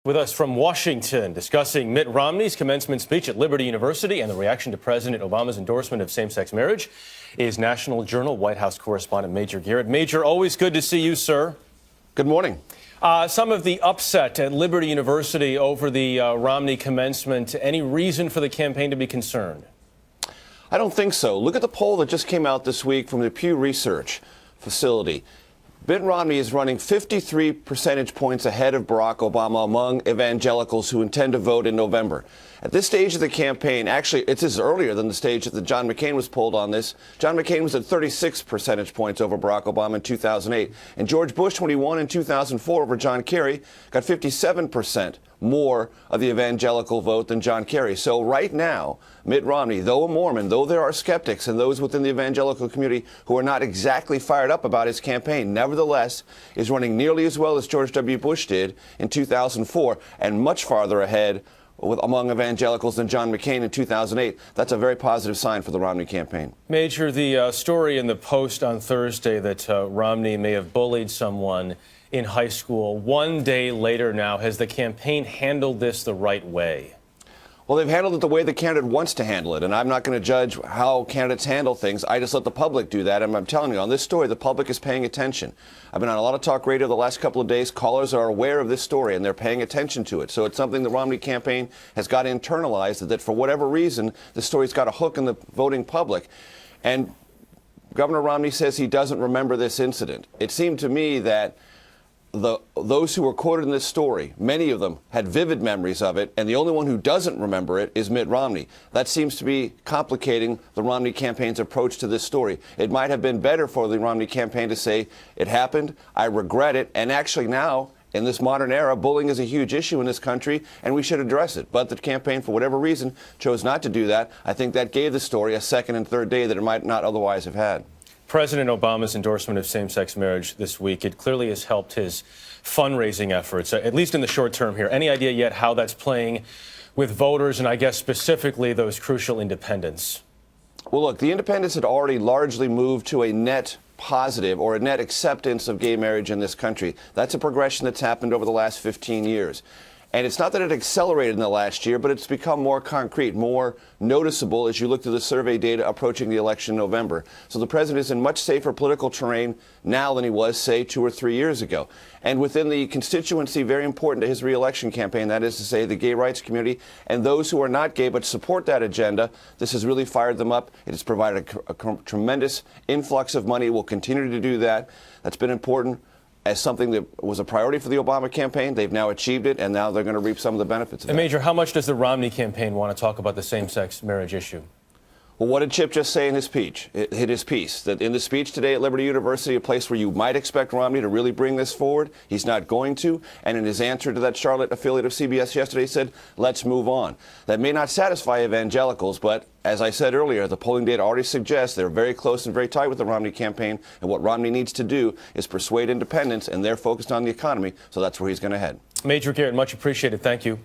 With us from Washington, discussing Mitt Romney's commencement speech at Liberty University and the reaction to President Obama's endorsement of same-sex marriage is National Journal White House correspondent Major Garrett. Major, always good to see you, sir. Good morning. Some of the upset at Liberty University over the Romney commencement. Any reason for the campaign to be concerned? I don't think so. Look at the poll that just came out this week from the Pew Research facility. Mitt Romney is running 53 percentage points ahead of Barack Obama among evangelicals who intend to vote in November. At this stage of the campaign, actually, it's earlier than the stage that John McCain was polled on this. John McCain was at 36 percentage points over Barack Obama in 2008. And George Bush, when he won in 2004 over John Kerry, got 57% more of the evangelical vote than John Kerry. So right now, Mitt Romney, though a Mormon, though there are skeptics and those within the evangelical community who are not exactly fired up about his campaign, nevertheless is running nearly as well as George W. Bush did in 2004 and much farther ahead among evangelicals than John McCain in 2008. That's a very positive sign for the Romney campaign. Major, the story in the Post on Thursday that Romney may have bullied someone in high school. One day later now, has the campaign handled this the right way? Well, they've handled it the way the candidate wants to handle it, and I'm not going to judge how candidates handle things. I just let the public do that, and I'm telling you, on this story, the public is paying attention. I've been on a lot of talk radio the last couple of days. Callers are aware of this story, and they're paying attention to it. So it's something the Romney campaign has got internalized, that for whatever reason, the story's got a hook in the voting public. And Governor Romney says he doesn't remember this incident. It seemed to me that those who were quoted in this story, many of them had vivid memories of it, and the only one who doesn't remember it is Mitt Romney. That seems to be complicating the Romney campaign's approach to this story. It might have been better for the Romney campaign to say, it happened, I regret it, and actually now, in this modern era, bullying is a huge issue in this country, and we should address it. But the campaign, for whatever reason, chose not to do that. I think that gave the story a second and third day that it might not otherwise have had. President Obama's endorsement of same-sex marriage this week, it clearly has helped his fundraising efforts, at least in the short term here. Any idea yet how that's playing with voters and I guess specifically those crucial independents? Well, look, the independents had already largely moved to a net positive or a net acceptance of gay marriage in this country. That's a progression that's happened over the last 15 years. And it's not that it accelerated in the last year, but it's become more concrete, more noticeable as you look to the survey data approaching the election in November. So the president is in much safer political terrain now than he was, say, 2 or 3 years ago. And within the constituency very important to his reelection campaign, that is to say the gay rights community and those who are not gay but support that agenda, this has really fired them up. It has provided a tremendous influx of money. It will continue to do that. That's been important as something that was a priority for the Obama campaign. They've now achieved it, and now they're going to reap some of the benefits of that. And Major, how much does the Romney campaign want to talk about the same-sex marriage issue? Well, what did Chip just say in his speech? His piece, that in the speech today at Liberty University, a place where you might expect Romney to really bring this forward, he's not going to. And in his answer to that Charlotte affiliate of CBS yesterday, he said, let's move on. That may not satisfy evangelicals, but as I said earlier, the polling data already suggests they're very close and very tight with the Romney campaign. And what Romney needs to do is persuade independents, and they're focused on the economy. So that's where he's going to head. Major Garrett, much appreciated. Thank you.